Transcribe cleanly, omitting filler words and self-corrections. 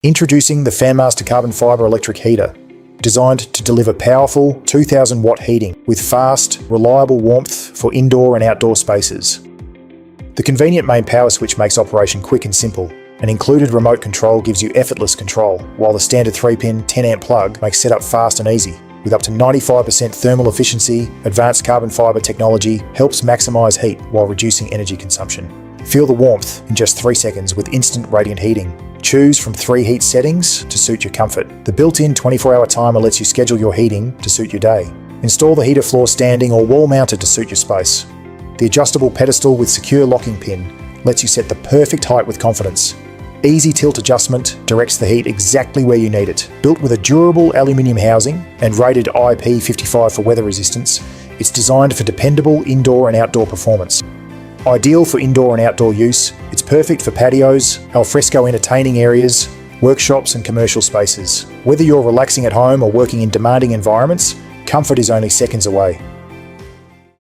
Introducing the Fanmaster carbon fibre electric heater, designed to deliver powerful 2000 watt heating with fast, reliable warmth for indoor and outdoor spaces. The convenient main power switch makes operation quick and simple. An included remote control gives you effortless control, while the standard 3-pin 10-amp plug makes setup fast and easy. With up to 95% thermal efficiency, advanced carbon fibre technology helps maximise heat while reducing energy consumption. Feel the warmth in just 3 seconds with instant radiant heating. Choose from 3 heat settings to suit your comfort. The built-in 24-hour timer lets you schedule your heating to suit your day. Install the heater floor standing or wall-mounted to suit your space. The adjustable pedestal with secure locking pin lets you set the perfect height with confidence. Easy tilt adjustment directs the heat exactly where you need it. Built with a durable aluminium housing and rated IP55 for weather resistance, it's designed for dependable indoor and outdoor performance. Ideal for indoor and outdoor use, it's perfect for patios, alfresco entertaining areas, workshops and commercial spaces. Whether you're relaxing at home or working in demanding environments, comfort is only seconds away.